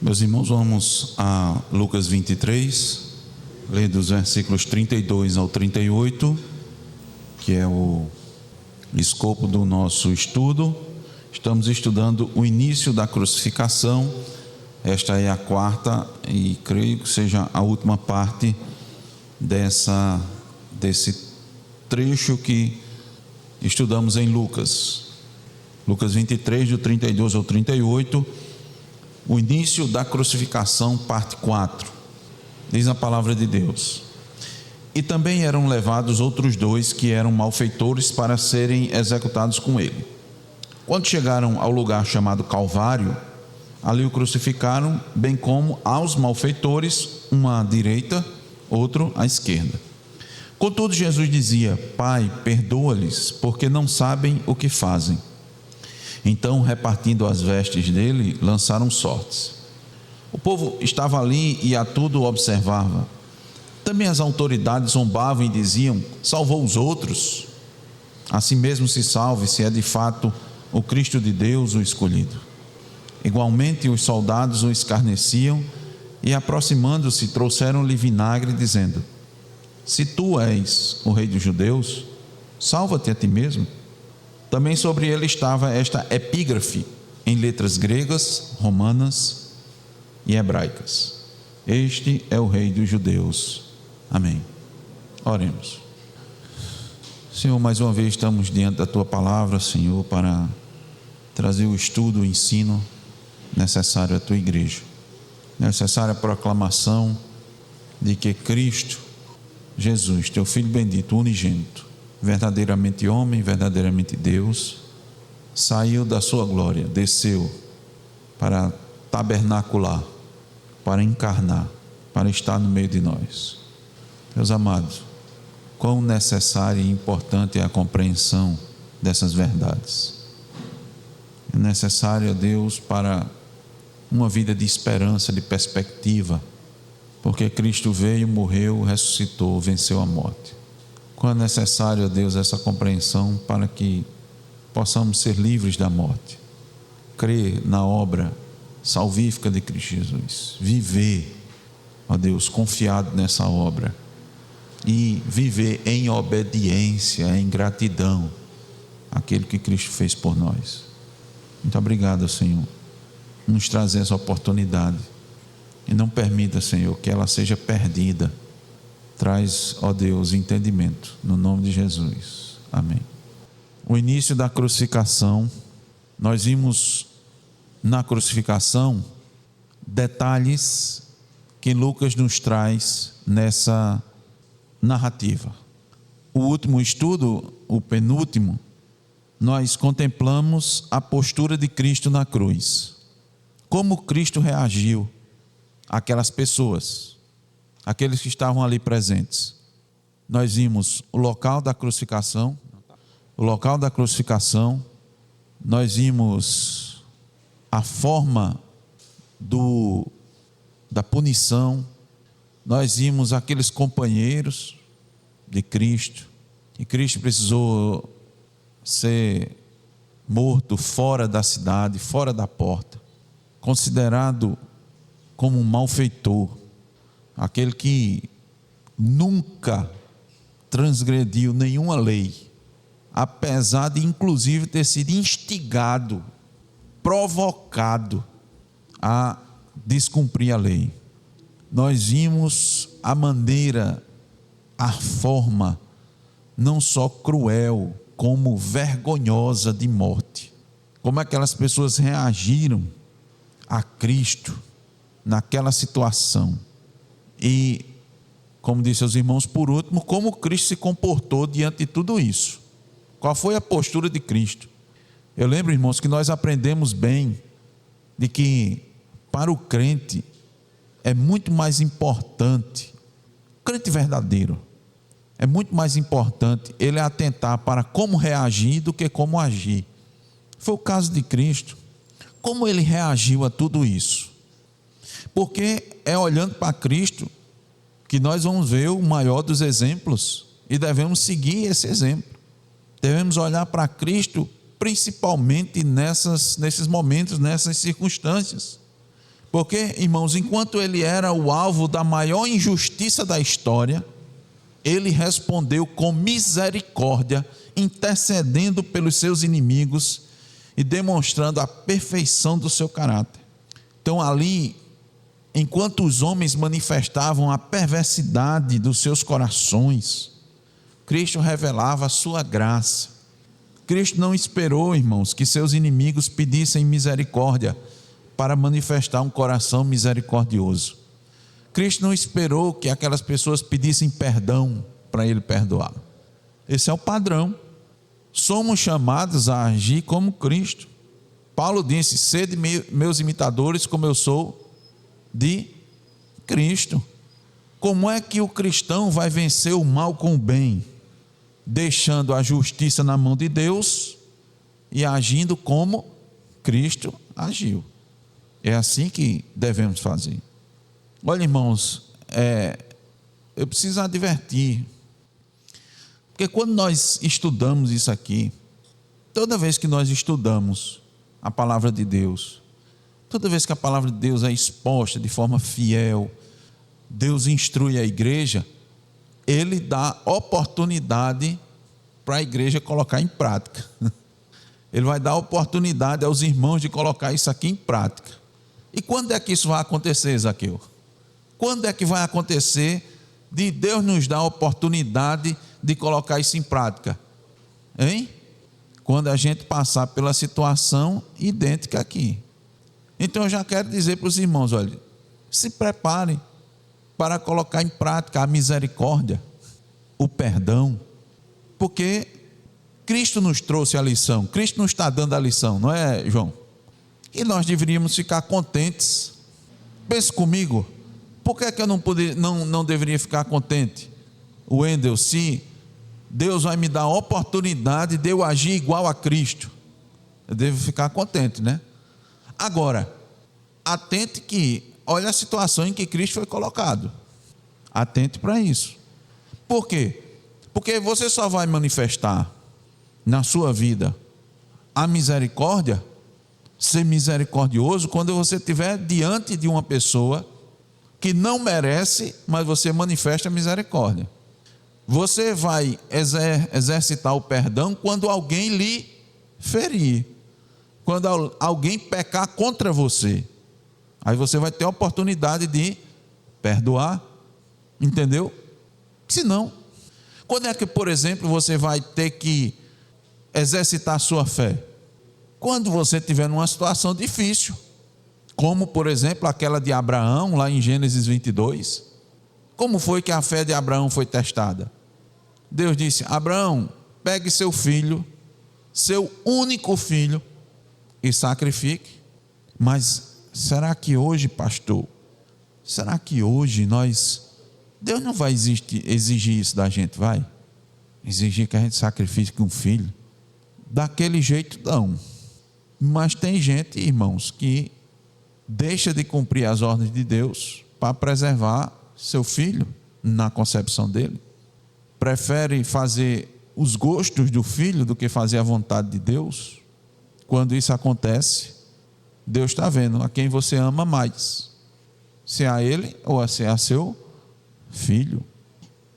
Meus irmãos, vamos a Lucas 23, ler dos versículos 32 ao 38, que é o escopo do nosso estudo. Estamos estudando o início da crucificação. Esta é a quarta e creio que seja a última parte desse trecho que estudamos em Lucas 23, do 32 ao 38, o início da crucificação, parte 4. Diz a palavra de Deus: e também eram levados outros dois que eram malfeitores para serem executados com ele. Quando chegaram ao lugar chamado Calvário, ali o crucificaram, bem como aos malfeitores, um à direita, outro à esquerda. Contudo, Jesus dizia: Pai, perdoa-lhes, porque não sabem o que fazem. Então, repartindo as vestes dele, lançaram sortes. O povo estava ali e a tudo observava. Também as autoridades zombavam e diziam: salvou os outros, assim mesmo se salve, se é de fato o Cristo de Deus, o escolhido. Igualmente os soldados o escarneciam e, aproximando-se, trouxeram-lhe vinagre, dizendo: se tu és o rei dos judeus, salva-te a ti mesmo. Também sobre ele estava esta epígrafe em letras gregas, romanas e hebraicas: este é o rei dos judeus. Amém. Oremos. Senhor, mais uma vez estamos diante da tua palavra, Senhor, para trazer o estudo, o ensino necessário à tua igreja, necessária a proclamação de que Cristo Jesus, teu Filho bendito, unigênito, verdadeiramente homem, verdadeiramente Deus, saiu da sua glória, desceu para tabernacular, para encarnar, para estar no meio de nós. Meus amados, quão necessária e importante é a compreensão dessas verdades. É necessário, Deus, para uma vida de esperança, de perspectiva, porque Cristo veio, morreu, ressuscitou, venceu a morte. Quão é necessário, Deus, essa compreensão para que possamos ser livres da morte, crer na obra salvífica de Cristo Jesus, viver, ó Deus, confiado nessa obra e viver em obediência, em gratidão àquilo que Cristo fez por nós. Muito obrigado, Senhor, por nos trazer essa oportunidade, e não permita, Senhor, que ela seja perdida. Traz, ó Deus, entendimento, no nome de Jesus. Amém. O início da crucificação, nós vimos na crucificação detalhes que Lucas nos traz nessa narrativa. O último estudo, o penúltimo, nós contemplamos a postura de Cristo na cruz. Como Cristo reagiu àquelas pessoas, aqueles que estavam ali presentes. Nós vimos o local da crucificação, nós vimos a forma da punição, nós vimos aqueles companheiros de Cristo, que Cristo precisou ser morto fora da cidade, fora da porta, considerado como um malfeitor, aquele que nunca transgrediu nenhuma lei, apesar de inclusive ter sido instigado, provocado a descumprir a lei. Nós vimos a maneira, a forma, não só cruel, como vergonhosa de morte. Como aquelas pessoas reagiram a Cristo naquela situação. E, como disse aos irmãos, por último, como Cristo se comportou diante de tudo isso. Qual foi a postura de Cristo? Eu lembro, irmãos, que nós aprendemos bem de que para o crente é muito mais importante, o crente verdadeiro, é muito mais importante ele atentar para como reagir do que como agir. Foi o caso de Cristo. Como ele reagiu a tudo isso? Porque é olhando para Cristo que nós vamos ver o maior dos exemplos e devemos seguir esse exemplo. Devemos olhar para Cristo principalmente nesses momentos, nessas circunstâncias, Porque, irmãos, enquanto ele era o alvo da maior injustiça da história, ele respondeu com misericórdia, intercedendo pelos seus inimigos e demonstrando a perfeição do seu caráter. Então, ali, enquanto os homens manifestavam a perversidade dos seus corações, Cristo revelava a sua graça. Cristo não esperou, irmãos, que seus inimigos pedissem misericórdia para manifestar um coração misericordioso. Cristo não esperou que aquelas pessoas pedissem perdão para ele perdoar. Esse é o padrão. Somos chamados a agir como Cristo. Paulo disse: sede meus imitadores como eu sou de Cristo. Como é que o cristão vai vencer o mal com o bem? Deixando a justiça na mão de Deus e agindo como Cristo agiu. É assim que devemos fazer. Olha, irmãos, eu preciso advertir, porque quando nós estudamos isso aqui, toda vez que nós estudamos a palavra de Deus, toda vez que a palavra de Deus é exposta de forma fiel, Deus instrui a igreja, Ele dá oportunidade para a igreja colocar em prática. Ele vai dar oportunidade aos irmãos de colocar isso aqui em prática. E quando é que isso vai acontecer, Zaqueu? Quando é que vai acontecer de Deus nos dar a oportunidade de colocar isso em prática? Hein? Quando a gente passar pela situação idêntica aqui. Então eu já quero dizer para os irmãos, olha, se preparem para colocar em prática a misericórdia, o perdão, porque Cristo nos trouxe a lição, Cristo nos está dando a lição, não é, João? E nós deveríamos ficar contentes. Pense comigo, por que é que eu não deveria ficar contente, Wendel, se Deus vai me dar a oportunidade de eu agir igual a Cristo? Eu devo ficar contente, né? Agora, atente que, olha a situação em que Cristo foi colocado. Atente para isso. Por quê? Porque você só vai manifestar na sua vida a misericórdia, ser misericordioso, quando você estiver diante de uma pessoa que não merece, mas você manifesta a misericórdia. Você vai exercitar o perdão quando alguém lhe ferir, quando alguém pecar contra você. Aí você vai ter a oportunidade de perdoar, entendeu? Se não, quando é que, por exemplo, você vai ter que exercitar a sua fé? Quando você estiver numa situação difícil, como por exemplo aquela de Abraão, lá em Gênesis 22. Como foi que a fé de Abraão foi testada? Deus disse: Abraão, pegue seu filho, seu único filho, e sacrifique. Mas será que hoje, pastor, será que hoje Deus não vai exigir isso da gente, vai? Exigir que a gente sacrifique um filho? Daquele jeito não. Mas tem gente, irmãos, que deixa de cumprir as ordens de Deus para preservar seu filho na concepção dele. Prefere fazer os gostos do filho do que fazer a vontade de Deus. Quando isso acontece, Deus está vendo a quem você ama mais, se é a ele ou se é a seu filho.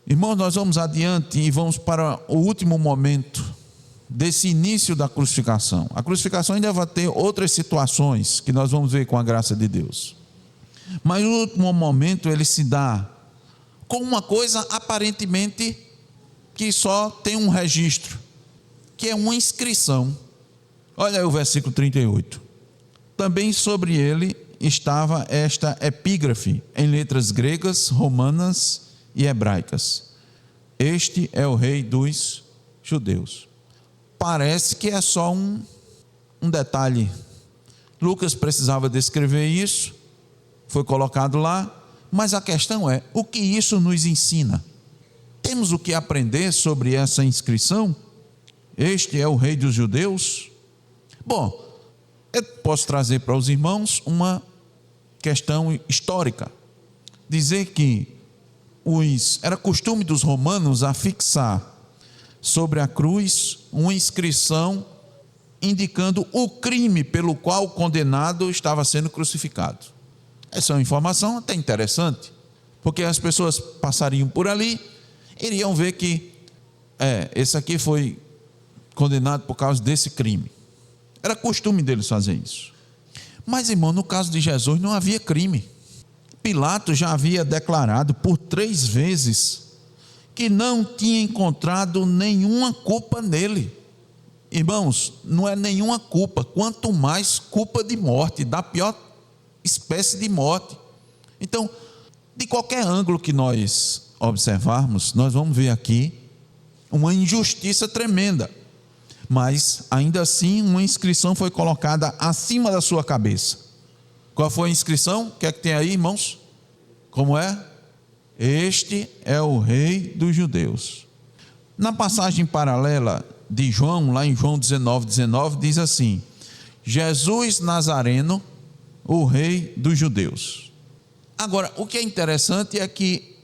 Irmãos, nós vamos adiante e vamos para o último momento desse início da crucificação. A crucificação ainda vai ter outras situações que nós vamos ver com a graça de Deus. Mas o último momento ele se dá com uma coisa aparentemente que só tem um registro, que é uma inscrição. Olha aí o versículo 38. Também sobre ele estava esta epígrafe em letras gregas, romanas e hebraicas: Este é o rei dos judeus. Parece que é só um detalhe. Lucas precisava descrever isso, foi colocado lá, mas a questão é: o que isso nos ensina? Temos o que aprender sobre essa inscrição? Este é o rei dos judeus? Bom, eu posso trazer para os irmãos uma questão histórica. Dizer que era costume dos romanos afixar sobre a cruz uma inscrição indicando o crime pelo qual o condenado estava sendo crucificado. Essa é uma informação até interessante, porque as pessoas passariam por ali, iriam ver que esse aqui foi condenado por causa desse crime. Era costume deles fazer isso. Mas, irmão, no caso de Jesus não havia crime. Pilatos já havia declarado por 3 vezes que não tinha encontrado nenhuma culpa nele. Irmãos, não é nenhuma culpa, quanto mais culpa de morte, da pior espécie de morte. Então, de qualquer ângulo que nós observarmos, nós vamos ver aqui uma injustiça tremenda. Mas, ainda assim, uma inscrição foi colocada acima da sua cabeça. Qual foi a inscrição? O que é que tem aí, irmãos? Como é? Este é o Rei dos Judeus. Na passagem paralela de João, lá em João 19:19, diz assim: Jesus Nazareno, o Rei dos Judeus. Agora, o que é interessante é que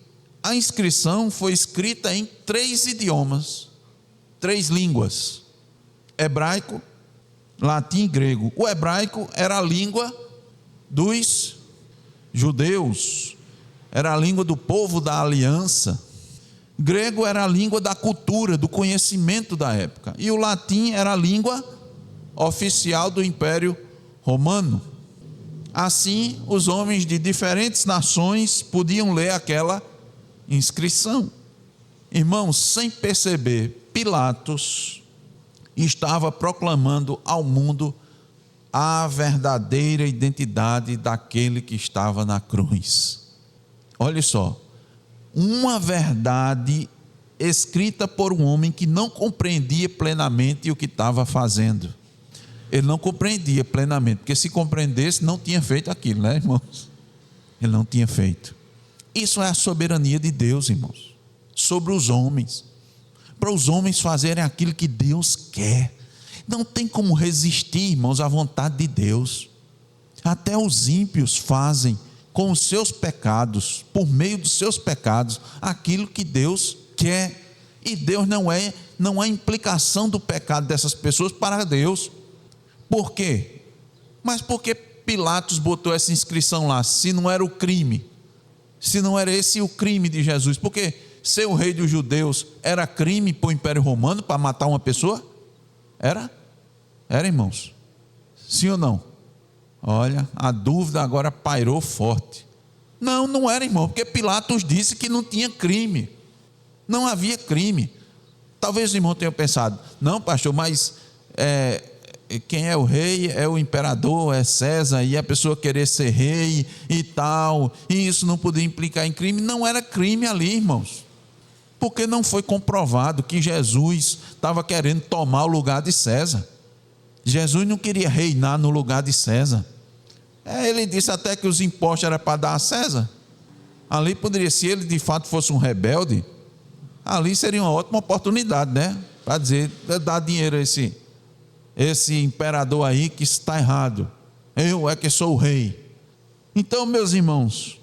a inscrição foi escrita em 3 idiomas, 3 línguas: hebraico, latim e grego. O hebraico era a língua dos judeus, era a língua do povo da aliança. Grego era a língua da cultura, do conhecimento da época. E o latim era a língua oficial do Império Romano. Assim, os homens de diferentes nações podiam ler aquela inscrição. Irmãos, sem perceber, Pilatos estava proclamando ao mundo a verdadeira identidade daquele que estava na cruz. Olha só, uma verdade escrita por um homem que não compreendia plenamente o que estava fazendo. Ele não compreendia plenamente, porque se compreendesse não tinha feito aquilo, né, irmãos? Ele não tinha feito. Isso é a soberania de Deus, irmãos, sobre os homens, para os homens fazerem aquilo que Deus quer. Não tem como resistir, irmãos, à vontade de Deus. Até os ímpios fazem com os seus pecados, por meio dos seus pecados, aquilo que Deus quer. E Deus não há implicação do pecado dessas pessoas para Deus. Por quê? Mas por que Pilatos botou essa inscrição lá, se não era o crime? Se não era esse o crime de Jesus? Porque ser o rei dos judeus era crime para o Império Romano, para matar uma pessoa? Era, irmãos? Sim ou não? Olha, a dúvida agora pairou forte. Não, não era, irmão, porque Pilatos disse que não tinha crime. Não havia crime. Talvez o irmão tenha pensado: não, pastor, mas quem é o rei é o imperador, é César, e a pessoa querer ser rei e tal, e isso não podia implicar em crime. Não era crime ali, irmãos, porque não foi comprovado que Jesus estava querendo tomar o lugar de César. Jesus não queria reinar no lugar de César. Ele disse até que os impostos eram para dar a César. Ali poderia, se ele de fato fosse um rebelde, ali seria uma ótima oportunidade, né? Para dizer, dar dinheiro a esse imperador aí que está errado. Eu é que sou o rei. Então, meus irmãos,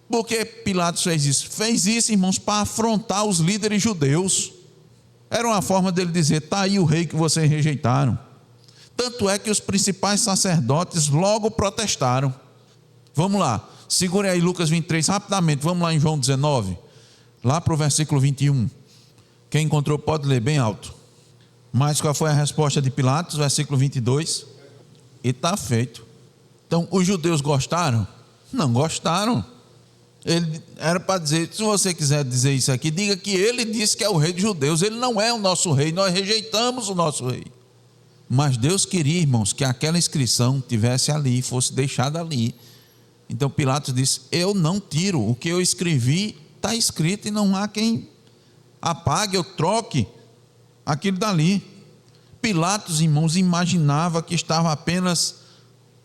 por que Pilatos fez isso? Fez isso, irmãos, para afrontar os líderes judeus. Era uma forma dele dizer: está aí o rei que vocês rejeitaram. Tanto é que os principais sacerdotes logo protestaram. Vamos lá, segure aí Lucas 23 rapidamente. Vamos lá em João 19, lá para o versículo 21. Quem encontrou pode ler bem alto. Mas qual foi a resposta de Pilatos? Versículo 22. E está feito. Então, os judeus gostaram? Não gostaram. Ele era para dizer: se você quiser dizer isso aqui, diga que ele disse que é o rei dos judeus. Ele não é o nosso rei, nós rejeitamos o nosso rei. Mas Deus queria, irmãos, que aquela inscrição tivesse ali, fosse deixada ali. Então Pilatos disse: eu não tiro, o que eu escrevi está escrito, e não há quem apague ou troque aquilo dali. Pilatos, irmãos, imaginava que estava apenas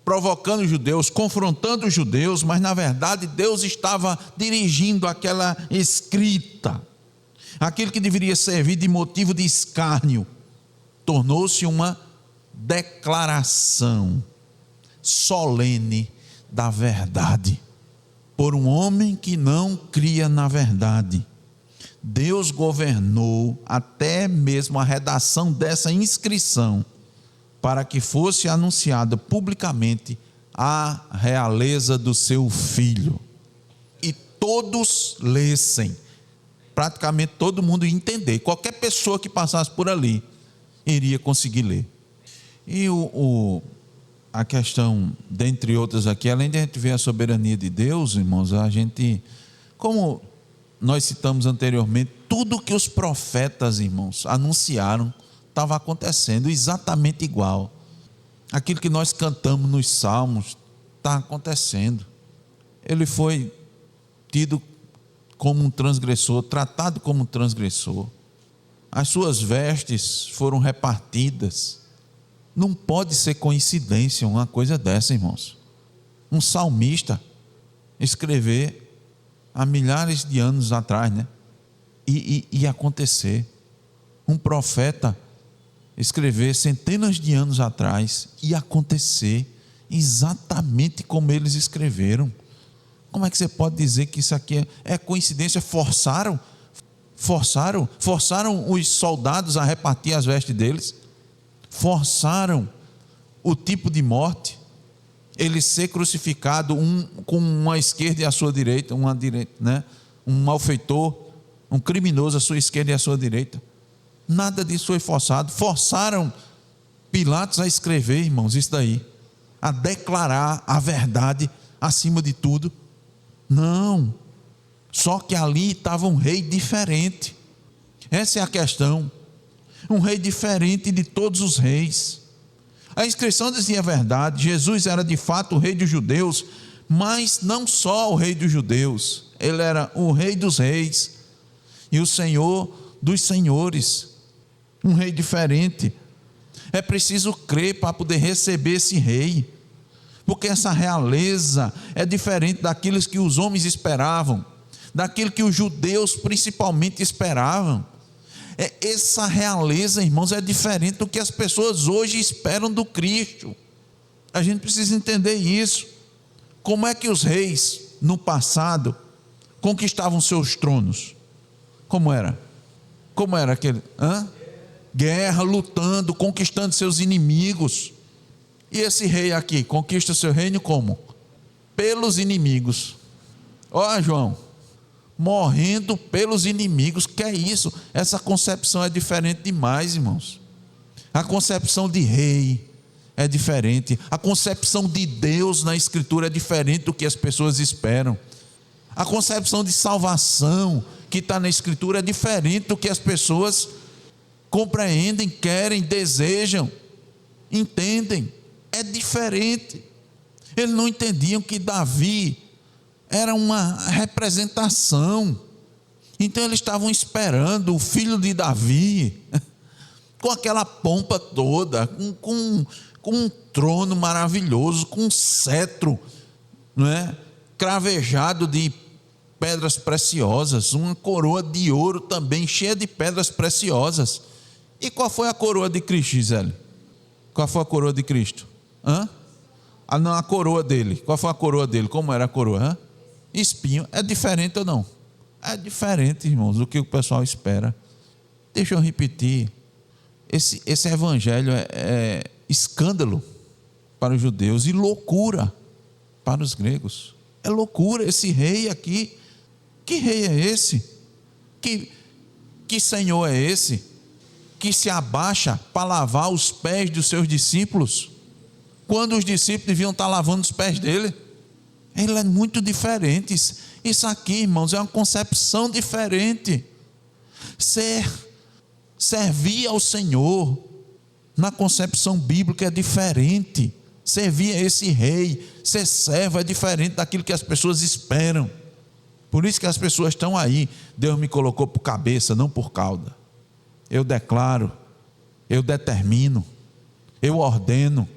provocando os judeus, confrontando os judeus, mas na verdade Deus estava dirigindo aquela escrita. Aquilo que deveria servir de motivo de escárnio tornou-se uma declaração solene da verdade por um homem que não cria na verdade. Deus governou até mesmo a redação dessa inscrição para que fosse anunciada publicamente a realeza do seu filho. E todos lessem, praticamente todo mundo ia entender, qualquer pessoa que passasse por ali iria conseguir ler. E a questão, dentre outras aqui, além de a gente ver a soberania de Deus, irmãos, a gente, como nós citamos anteriormente, tudo que os profetas, irmãos, anunciaram estava acontecendo exatamente igual. Aquilo que nós cantamos nos salmos está acontecendo. Ele foi tido como um transgressor, tratado como um transgressor. As suas vestes foram repartidas. Não pode ser coincidência uma coisa dessa, irmãos. Um salmista escrever há milhares de anos atrás, né? E acontecer. Um profeta escrever centenas de anos atrás e acontecer exatamente como eles escreveram. Como é que você pode dizer que isso aqui é coincidência? Forçaram os soldados a repartir as vestes deles, forçaram o tipo de morte, ele ser crucificado, com uma esquerda e a sua direita, né? Um malfeitor, um criminoso à sua esquerda e à sua direita. Nada disso foi forçado. Forçaram Pilatos a escrever, irmãos, isso daí, a declarar a verdade acima de tudo. Não, só que ali estava um rei diferente. Essa é a questão. Um rei diferente de todos os reis. A inscrição dizia a verdade. Jesus era de fato o rei dos judeus, mas não só o rei dos judeus, ele era o rei dos reis e o senhor dos senhores. Um rei diferente. É preciso crer para poder receber esse rei, porque essa realeza é diferente daquilo que os homens esperavam, daquilo que os judeus principalmente esperavam. Essa realeza, irmãos, é diferente do que as pessoas hoje esperam do Cristo. A gente precisa entender isso. Como é que os reis no passado conquistavam seus tronos? Como era aquele? Guerra, lutando, conquistando seus inimigos. E esse rei aqui conquista seu reino como? Pelos inimigos. Ó, João, morrendo pelos inimigos. Que é isso? Essa concepção é diferente demais, irmãos. A concepção de rei é diferente. A concepção de Deus na Escritura é diferente do que as pessoas esperam. A concepção de salvação que está na Escritura é diferente do que as pessoas compreendem, querem, desejam, entendem. É diferente. Eles não entendiam que Davi era uma representação. Então eles estavam esperando o filho de Davi, com aquela pompa toda, com um trono maravilhoso, com um cetro, não é? Cravejado de pedras preciosas, uma coroa de ouro também, cheia de pedras preciosas. E qual foi a coroa de Cristo, Gisele? Qual foi a coroa de Cristo? Não, a coroa dele. Qual foi a coroa dele? Como era a coroa? Espinho. É diferente ou não? É diferente, irmãos, do que o pessoal espera. Deixa eu repetir. Esse evangelho é escândalo para os judeus e loucura para os gregos. É loucura esse rei aqui. Que rei é esse? Que senhor é esse? Que se abaixa para lavar os pés dos seus discípulos, quando os discípulos deviam estar lavando os pés dele. Ele é muito diferente. Isso aqui, irmãos, é uma concepção diferente. Servir ao Senhor na concepção bíblica é diferente. Servir a esse rei, ser servo é diferente daquilo que as pessoas esperam. Por isso que as pessoas estão aí. Deus me colocou por cabeça, não por cauda. Eu declaro, eu determino, eu ordeno.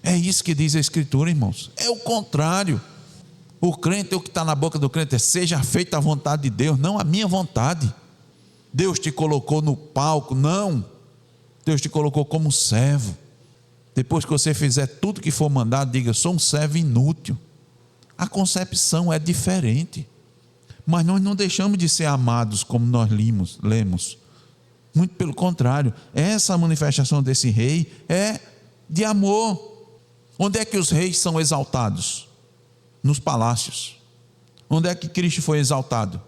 É isso que diz a Escritura, irmãos. É o contrário. O crente, o que está na boca do crente é: seja feita a vontade de Deus, não a minha vontade. Deus te colocou no palco, não. Deus te colocou como servo. Depois que você fizer tudo que for mandado, diga: sou um servo inútil. A concepção é diferente. Mas nós não deixamos de ser amados como nós lemos. Muito pelo contrário, essa manifestação desse rei é de amor. Onde é que os reis são exaltados? Nos palácios. Onde é que Cristo foi exaltado?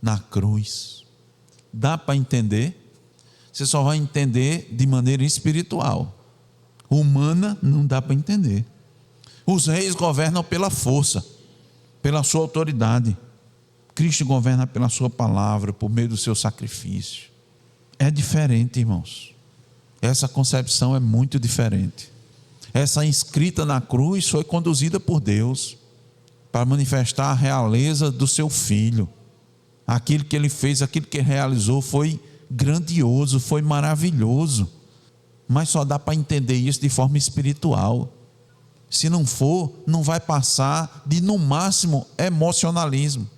Na cruz. Dá para entender? Você só vai entender de maneira espiritual. Humana não dá para entender. Os reis governam pela força, pela sua autoridade. Cristo governa pela sua palavra, por meio do seu sacrifício. É diferente, irmãos. Essa concepção é muito diferente. Essa inscrita na cruz foi conduzida por Deus para manifestar a realeza do seu Filho. Aquilo que ele fez, aquilo que ele realizou foi grandioso, foi maravilhoso. Mas só dá para entender isso de forma espiritual. Se não for, não vai passar de, no máximo, emocionalismo.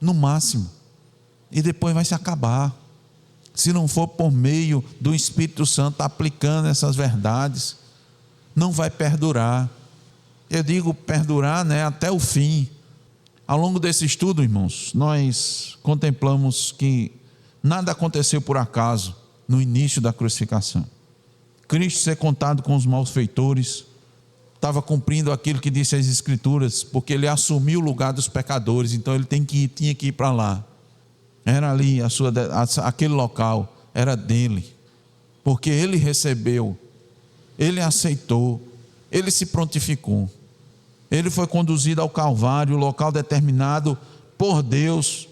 No máximo. E depois vai se acabar. Se não for por meio do Espírito Santo aplicando essas verdades, não vai perdurar. Eu digo perdurar, até o fim. Ao longo desse estudo, irmãos, nós contemplamos que nada aconteceu por acaso no início da crucificação. Cristo ser contado com os malfeitores, estava cumprindo aquilo que disse as Escrituras, porque ele assumiu o lugar dos pecadores, então ele tinha que ir para lá. Era ali, aquele local era dele, porque ele recebeu, ele aceitou, ele se prontificou. Ele foi conduzido ao Calvário, local determinado por Deus,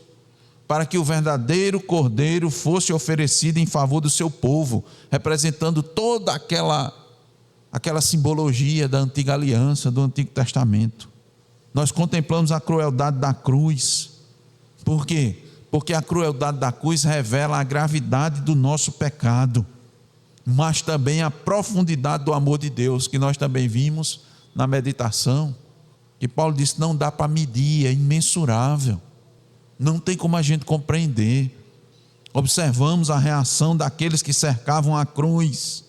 para que o verdadeiro Cordeiro fosse oferecido em favor do seu povo, representando toda aquela simbologia da antiga aliança, do Antigo Testamento. Nós contemplamos a crueldade da cruz. Por quê? Porque a crueldade da cruz revela a gravidade do nosso pecado, mas também a profundidade do amor de Deus, que nós também vimos na meditação, que Paulo disse, não dá para medir, é imensurável, não tem como a gente compreender. Observamos a reação daqueles que cercavam a cruz.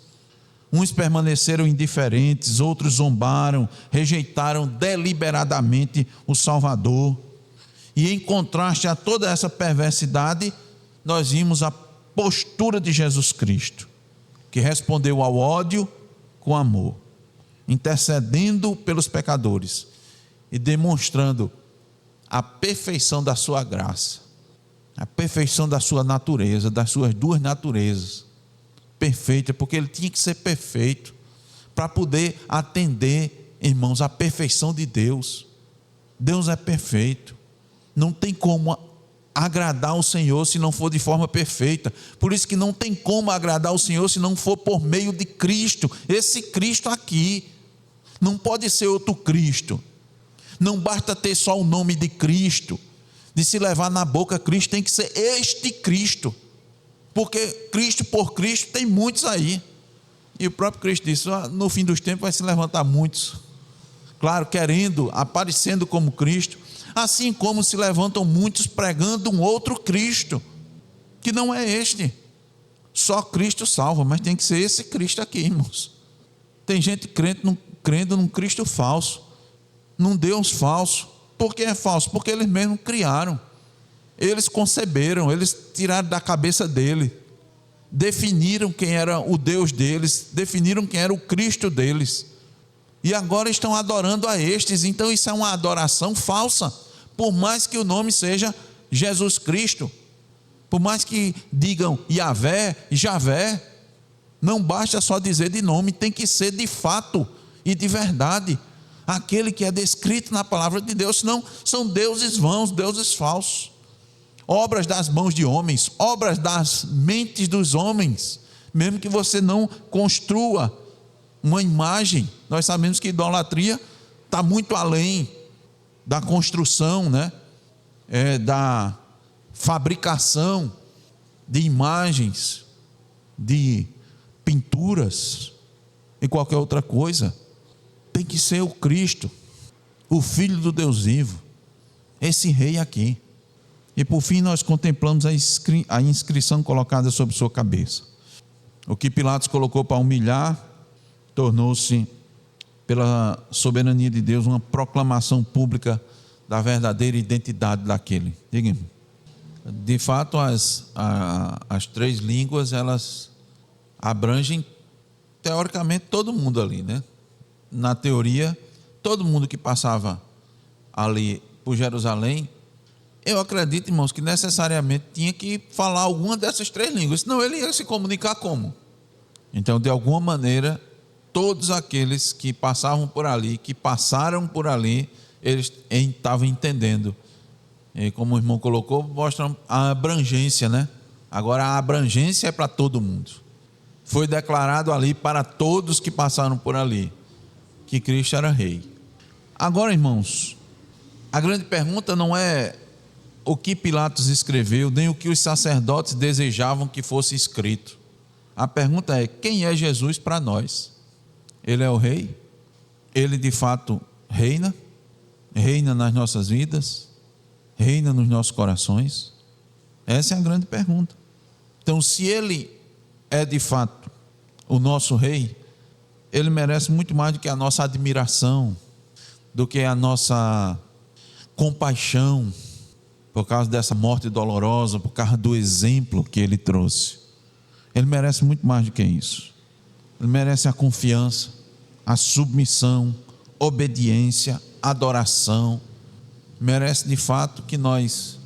Uns permaneceram indiferentes, outros zombaram, rejeitaram deliberadamente o Salvador. E em contraste a toda essa perversidade, nós vimos a postura de Jesus Cristo, que respondeu ao ódio com amor, intercedendo pelos pecadores e demonstrando a perfeição da sua graça, a perfeição da sua natureza, das suas duas naturezas, perfeita, porque ele tinha que ser perfeito para poder atender, irmãos, a perfeição de Deus. Deus é perfeito, não tem como agradar o Senhor se não for de forma perfeita. Por isso que não tem como agradar o Senhor se não for por meio de Cristo. Esse Cristo aqui não pode ser outro Cristo. Não basta ter só o nome de Cristo, de se levar na boca Cristo, tem que ser este Cristo, porque Cristo por Cristo tem muitos aí, e o próprio Cristo disse, no fim dos tempos vai se levantar muitos, claro, aparecendo como Cristo, assim como se levantam muitos pregando um outro Cristo, que não é este. Só Cristo salva, mas tem que ser esse Cristo aqui, irmãos. Tem gente crendo num Cristo falso, num Deus falso. Por que é falso? Porque eles mesmos criaram, eles conceberam, eles tiraram da cabeça dele, definiram quem era o Deus deles, definiram quem era o Cristo deles, e agora estão adorando a estes. Então isso é uma adoração falsa, por mais que o nome seja Jesus Cristo, por mais que digam Yahvé, Javé, não basta só dizer de nome, tem que ser de fato e de verdade aquele que é descrito na palavra de Deus, senão são deuses vãos, deuses falsos, obras das mãos de homens, obras das mentes dos homens. Mesmo que você não construa uma imagem, nós sabemos que idolatria está muito além da construção, da fabricação de imagens, de pinturas e qualquer outra coisa. Tem que ser o Cristo, o Filho do Deus vivo, esse rei aqui. E por fim nós contemplamos a inscrição colocada sobre sua cabeça. O que Pilatos colocou para humilhar, tornou-se, pela soberania de Deus, uma proclamação pública da verdadeira identidade daquele. Diga-me. De fato, as três línguas, elas abrangem teoricamente todo mundo ali, na teoria, todo mundo que passava ali por Jerusalém, eu acredito, irmãos, que necessariamente tinha que falar alguma dessas 3 línguas, senão ele ia se comunicar como? Então, de alguma maneira, todos aqueles que passavam por ali, que passaram por ali, eles estavam entendendo. E como o irmão colocou, mostra a abrangência, né? Agora a abrangência é para todo mundo. Foi declarado ali para todos que passaram por ali, que Cristo era rei. Agora, irmãos, a grande pergunta não é o que Pilatos escreveu, nem o que os sacerdotes desejavam que fosse escrito. A pergunta é: quem é Jesus para nós? Ele é o rei? Ele de fato reina? Reina nas nossas vidas? Reina nos nossos corações? Essa é a grande pergunta. Então, se ele é de fato o nosso rei, ele merece muito mais do que a nossa admiração, do que a nossa compaixão, por causa dessa morte dolorosa, por causa do exemplo que ele trouxe. Ele merece muito mais do que isso. Ele merece a confiança, a submissão, obediência, adoração. Merece de fato que nós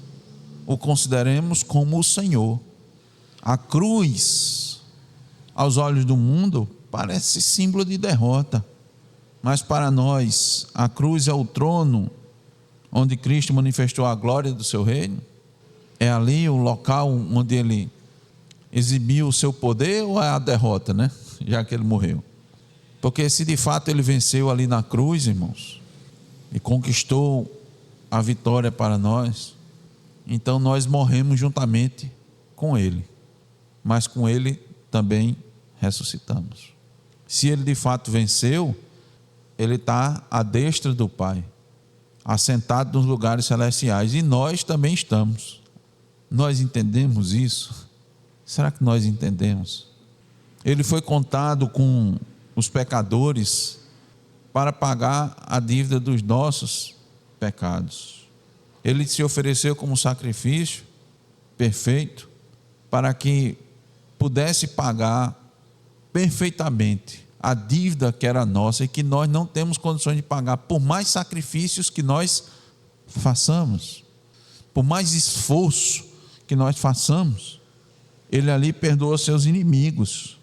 o consideremos como o Senhor. A cruz, aos olhos do mundo, parece símbolo de derrota, mas para nós a cruz é o trono onde Cristo manifestou a glória do seu reino. É ali o local onde ele exibiu o seu poder, ou é a derrota, né? Já que ele morreu. Porque se de fato ele venceu ali na cruz, irmãos, e conquistou a vitória para nós, então nós morremos juntamente com ele, mas com ele também ressuscitamos. Se ele de fato venceu, ele está à destra do Pai, assentado nos lugares celestiais, e nós também estamos. Nós entendemos isso? Será que nós entendemos? Ele foi contado com os pecadores para pagar a dívida dos nossos pecados. Ele se ofereceu como sacrifício perfeito para que pudesse pagar perfeitamente a dívida que era nossa e que nós não temos condições de pagar, por mais sacrifícios que nós façamos, por mais esforço que nós façamos. Ele ali perdoou seus inimigos,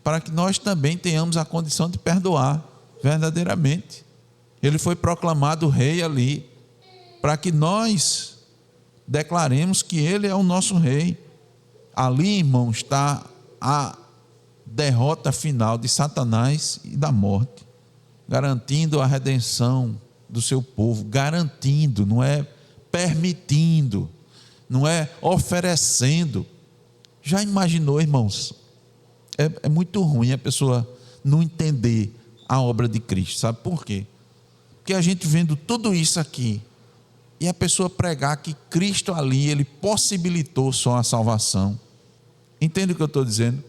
para que nós também tenhamos a condição de perdoar verdadeiramente. Ele foi proclamado rei ali, para que nós declaremos que ele é o nosso rei. Ali, irmão, está a derrota final de Satanás e da morte, garantindo a redenção do seu povo, garantindo, não é permitindo, não é oferecendo. Já imaginou, irmãos? É muito ruim a pessoa não entender a obra de Cristo, sabe por quê? Porque a gente vendo tudo isso aqui, e a pessoa pregar que Cristo ali, ele possibilitou só a salvação. Entende o que eu estou dizendo?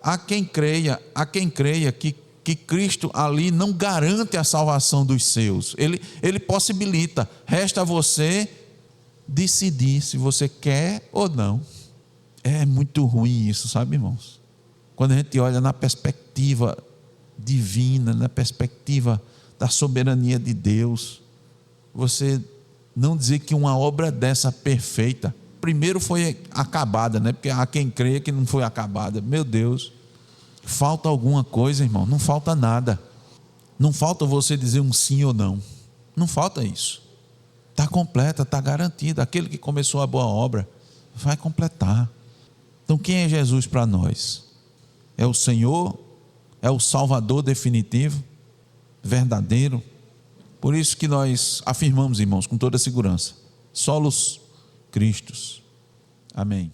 Há quem creia que Cristo ali não garante a salvação dos seus. Ele possibilita. Resta a você decidir se você quer ou não. É muito ruim isso, sabe, irmãos? Quando a gente olha na perspectiva divina, na perspectiva da soberania de Deus, você não dizer que uma obra dessa perfeita, primeiro foi acabada, né? Porque há quem creia que não foi acabada. Meu Deus, falta alguma coisa, irmão? Não falta nada. Não falta você dizer um sim ou não. Não falta isso. Está completa, está garantida. Aquele que começou a boa obra vai completar. Então, quem é Jesus para nós? É o Senhor? É o Salvador definitivo, verdadeiro? Por isso que nós afirmamos, irmãos, com toda segurança: solos Cristos. Amém.